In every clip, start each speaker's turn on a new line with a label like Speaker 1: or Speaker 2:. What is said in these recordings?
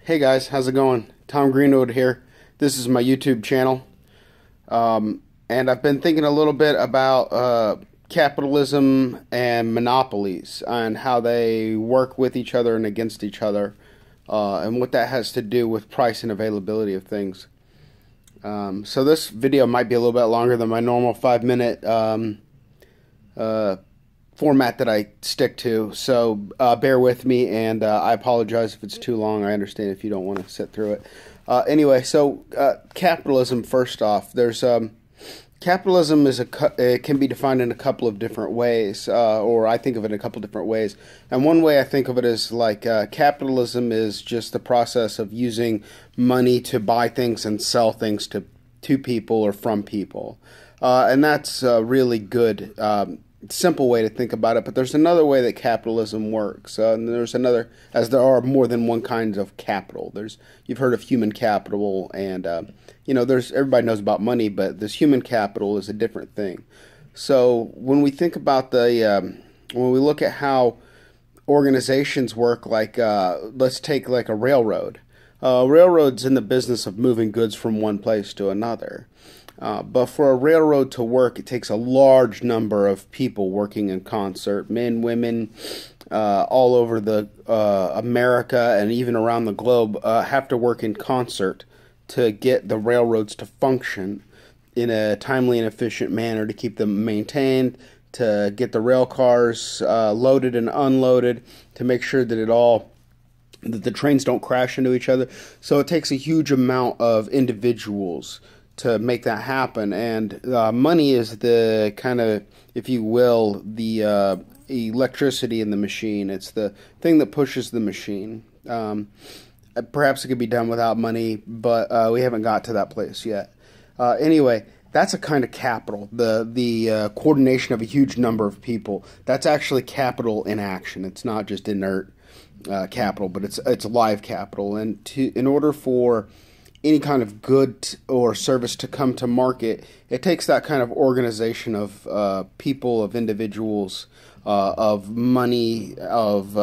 Speaker 1: Hey guys, how's it going? Tom Greenwood here. This is my YouTube channel. And I've been thinking a little bit about capitalism and monopolies and how they work with each other and against each other, and what that has to do with price and availability of things. So this video might be a little bit longer than my normal 5-minute format that I stick to, so bear with me, and I apologize if it's too long. I understand if you don't want to sit through it. Anyway, so capitalism, first off, there's capitalism is it can be defined in a couple of different ways, or I think of it in a couple of different ways. And one way I think of it is like capitalism is just the process of using money to buy things and sell things to people or from people, and that's a really good simple way to think about it. But there's another way that capitalism works, and there's another, as there are more than one kind of capital. You've heard of human capital, and there's, everybody knows about money, but this human capital is a different thing. So when we think about when we look at how organizations work, like let's take like a railroad. Railroad's in the business of moving goods from one place to another. But for a railroad to work, it takes a large number of people working in concert, men, women, all over America and even around the globe have to work in concert to get the railroads to function in a timely and efficient manner, to keep them maintained, to get the rail cars loaded and unloaded, to make sure that that the trains don't crash into each other. So it takes a huge amount of individuals to make that happen, and money is the kind of, if you will, the electricity in the machine. It's the thing that pushes the machine. Perhaps it could be done without money, but we haven't got to that place yet. Anyway, that's a kind of capital. The coordination of a huge number of people. That's actually capital in action. It's not just inert capital, but it's live capital. And in order for any kind of good or service to come to market, it takes that kind of organization of people, of individuals, of money, of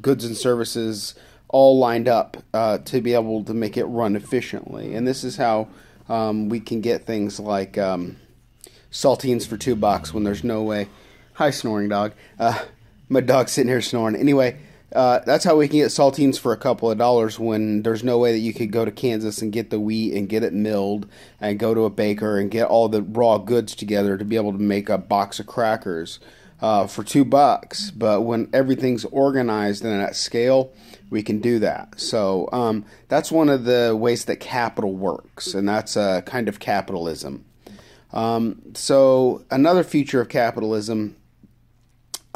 Speaker 1: goods and services, all lined up to be able to make it run efficiently. And this is how we can get things like saltines for $2 when there's no way. Hi, snoring dog. My dog's sitting here snoring. Anyway, that's how we can get saltines for a couple of dollars when there's no way that you could go to Kansas and get the wheat and get it milled and go to a baker and get all the raw goods together to be able to make a box of crackers for $2. But when everything's organized and at scale, we can do that. So that's one of the ways that capital works, and that's a kind of capitalism. So another feature of capitalism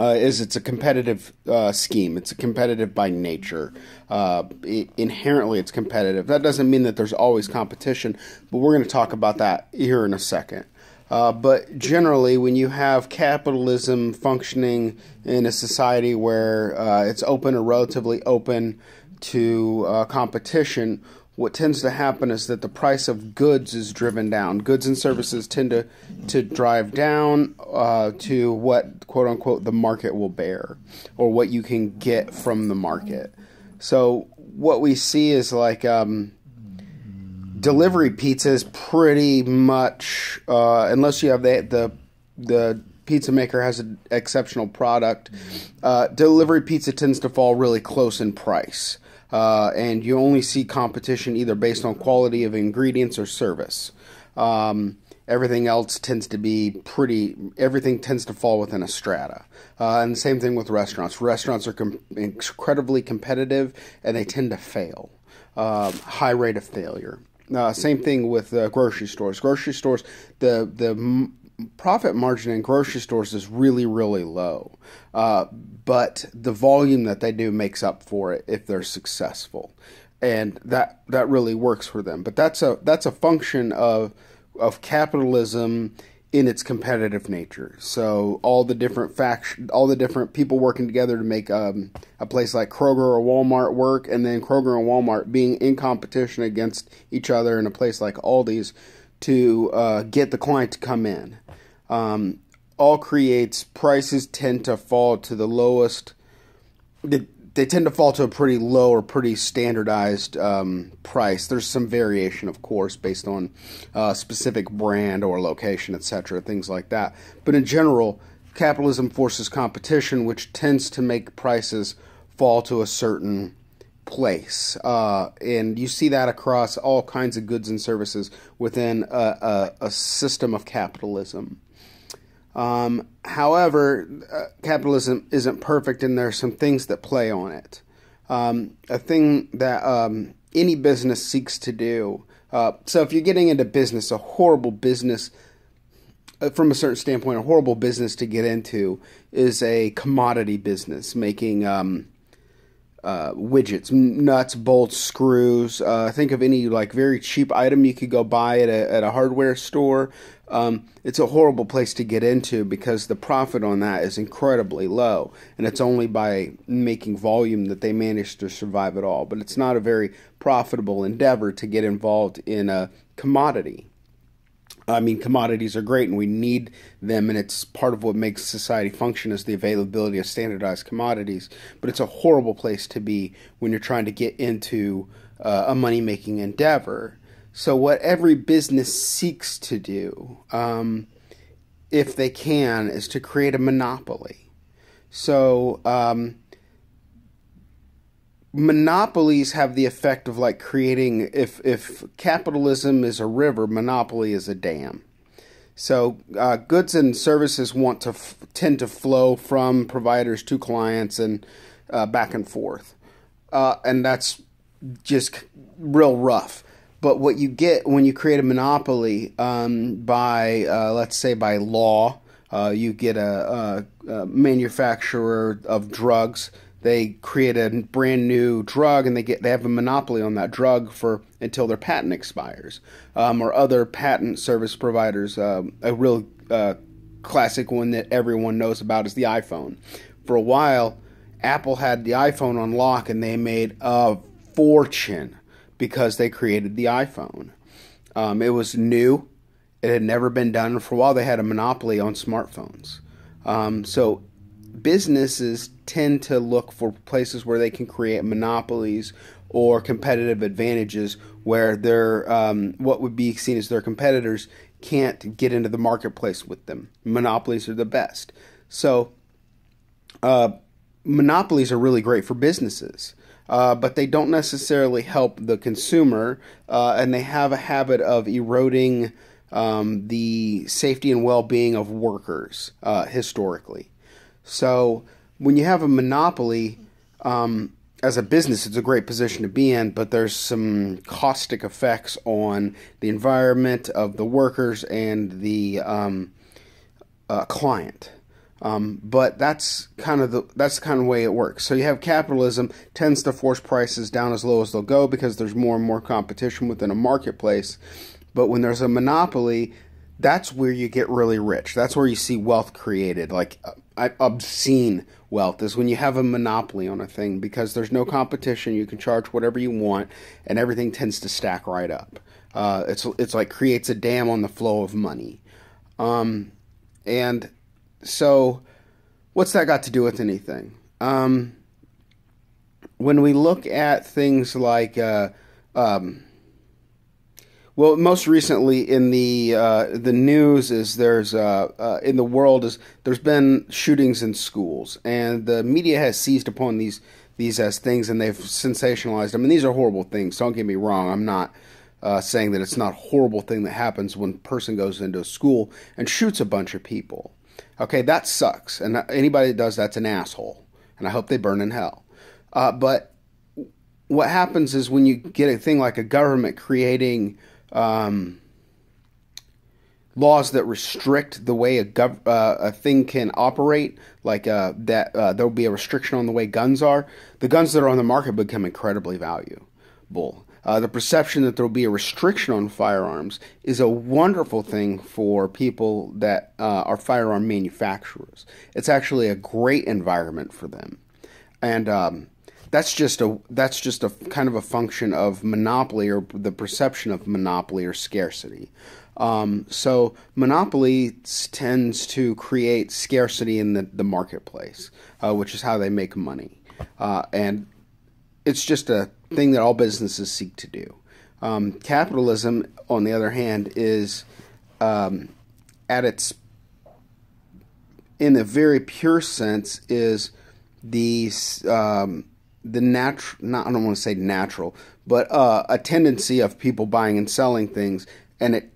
Speaker 1: is it's a competitive scheme. It's a competitive by nature. Inherently, it's competitive. That doesn't mean that there's always competition, but we're going to talk about that here in a second. But generally, when you have capitalism functioning in a society where it's open or relatively open to competition, what tends to happen is that the price of goods is driven down. Goods and services tend to drive down to what, quote-unquote, the market will bear, or what you can get from the market. So what we see is like delivery pizza is pretty much, unless you have the pizza maker has an exceptional product, delivery pizza tends to fall really close in price. And you only see competition either based on quality of ingredients or service. Everything else tends to be everything tends to fall within a strata. And the same thing with restaurants. Restaurants are incredibly competitive, and they tend to fail. High rate of failure. Same thing with grocery stores. Grocery stores, the profit margin in grocery stores is really, really low. But the volume that they do makes up for it if they're successful. And that really works for them. But that's a function of capitalism in its competitive nature. So all the different people working together to make a place like Kroger or Walmart work, and then Kroger and Walmart being in competition against each other in a place like Aldi's to get the client to come in. All creates prices tend to fall to the lowest. they tend to fall to a pretty low or pretty standardized price. There's some variation, of course, based on specific brand or location, etc., things like that. But in general, capitalism forces competition, which tends to make prices fall to a certain place. And you see that across all kinds of goods and services within a system of capitalism. However, capitalism isn't perfect, and there are some things that play on it. A thing that any business seeks to do. So if you're getting into business, a horrible business, from a certain standpoint, a horrible business to get into is a commodity business, making widgets, nuts, bolts, screws. Think of any like very cheap item you could go buy at a hardware store. It's a horrible place to get into because the profit on that is incredibly low, and it's only by making volume that they manage to survive at all. But it's not a very profitable endeavor to get involved in a commodity. I mean, commodities are great and we need them, and it's part of what makes society function is the availability of standardized commodities. But it's a horrible place to be when you're trying to get into a money-making endeavor. So what every business seeks to do, if they can, is to create a monopoly. So monopolies have the effect of like creating, if capitalism is a river, monopoly is a dam. So goods and services want to tend to flow from providers to clients and back and forth. And that's just real rough. But what you get when you create a monopoly by, let's say by law, you get a manufacturer of drugs. They create a brand new drug, and they have a monopoly on that drug until their patent expires. Or other patent service providers. A real classic one that everyone knows about is the iPhone. For a while, Apple had the iPhone on lock, and they made a fortune because they created the iPhone. It was new. It had never been done. For a while, they had a monopoly on smartphones. So businesses tend to look for places where they can create monopolies or competitive advantages where their what would be seen as their competitors can't get into the marketplace with them. Monopolies are the best. So monopolies are really great for businesses. But they don't necessarily help the consumer, and they have a habit of eroding the safety and well-being of workers historically. So when you have a monopoly, as a business, it's a great position to be in, but there's some caustic effects on the environment of the workers and the client. But that's kind of the way it works. So you have capitalism tends to force prices down as low as they'll go because there's more and more competition within a marketplace. But when there's a monopoly, that's where you get really rich. That's where you see wealth created, like obscene wealth is when you have a monopoly on a thing because there's no competition. You can charge whatever you want, and everything tends to stack right up. It's like creates a dam on the flow of money, and so, what's that got to do with anything? When we look at things like, well, most recently in the news is there's in the world is there's been shootings in schools, and the media has seized upon these as things, and they've sensationalized them. And these are horrible things. Don't get me wrong. I'm not saying that it's not a horrible thing that happens when a person goes into a school and shoots a bunch of people. Okay, that sucks, and anybody that does that's an asshole, and I hope they burn in hell. But what happens is when you get a thing like a government creating laws that restrict the way a thing can operate, like that there'll be a restriction on the way guns are. The guns that are on the market become incredibly valuable. The perception that there will be a restriction on firearms is a wonderful thing for people that are firearm manufacturers. It's actually a great environment for them, and that's just a kind of a function of monopoly, or the perception of monopoly or scarcity. So monopoly tends to create scarcity in the marketplace, which is how they make money. and it's just a thing that all businesses seek to do. Capitalism, on the other hand, is at its, in the very pure sense, is the natural, not, I don't want to say natural, but a tendency of people buying and selling things, and it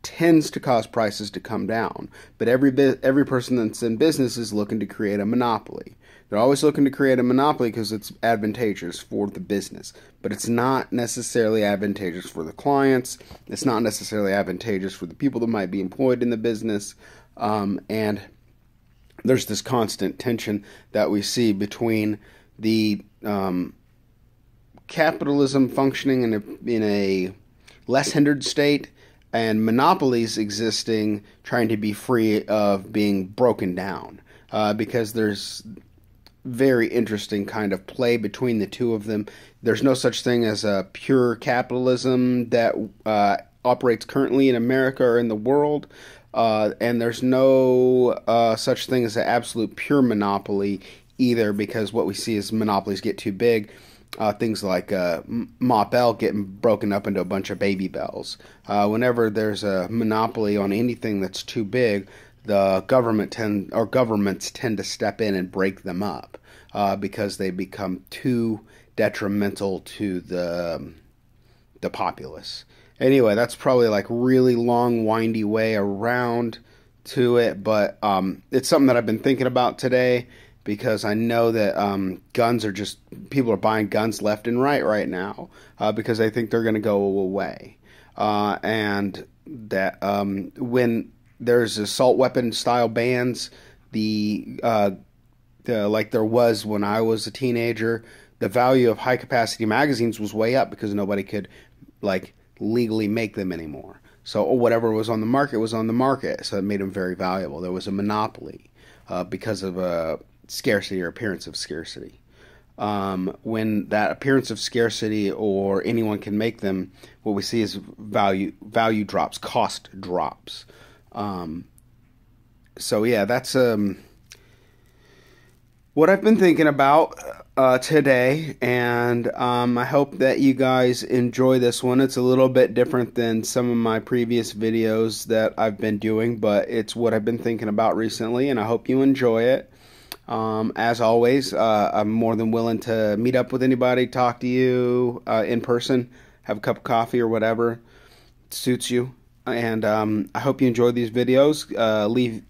Speaker 1: tends to cause prices to come down. But every person that's in business is looking to create a monopoly. They're always looking to create a monopoly because it's advantageous for the business. But it's not necessarily advantageous for the clients. It's not necessarily advantageous for the people that might be employed in the business. And there's this constant tension that we see between the capitalism functioning in a less hindered state and monopolies existing, trying to be free of being broken down, because there's very interesting kind of play between the two of them. There's no such thing as a pure capitalism that operates currently in America or in the world, and there's no such thing as an absolute pure monopoly either, because what we see is monopolies get too big. Things like Ma Bell getting broken up into a bunch of Baby Bells. Whenever there's a monopoly on anything that's too big, the governments tend to step in and break them up because they become too detrimental to the populace. Anyway, that's probably like really long, windy way around to it, but it's something that I've been thinking about today, because I know that guns are just, people are buying guns left and right now, because they think they're going to go away. And that when there's assault weapon style bans, like there was when I was a teenager, the value of high capacity magazines was way up because nobody could like legally make them anymore. So whatever was on the market was on the market, so it made them very valuable. There was a monopoly because of scarcity or appearance of scarcity. When that appearance of scarcity, or anyone can make them, what we see is value drops, cost drops. So yeah, that's what I've been thinking about today, and I hope that you guys enjoy this one. It's a little bit different than some of my previous videos that I've been doing, but it's what I've been thinking about recently, and I hope you enjoy it. As always, I'm more than willing to meet up with anybody, talk to you in person, have a cup of coffee or whatever suits you. And I hope you enjoy these videos.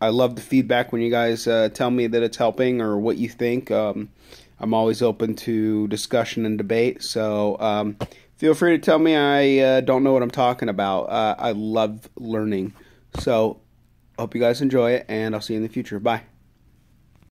Speaker 1: I love the feedback when you guys tell me that it's helping or what you think. I'm always open to discussion and debate, so feel free to tell me I don't know what I'm talking about. I love learning. So hope you guys enjoy it, and I'll see you in the future. Bye.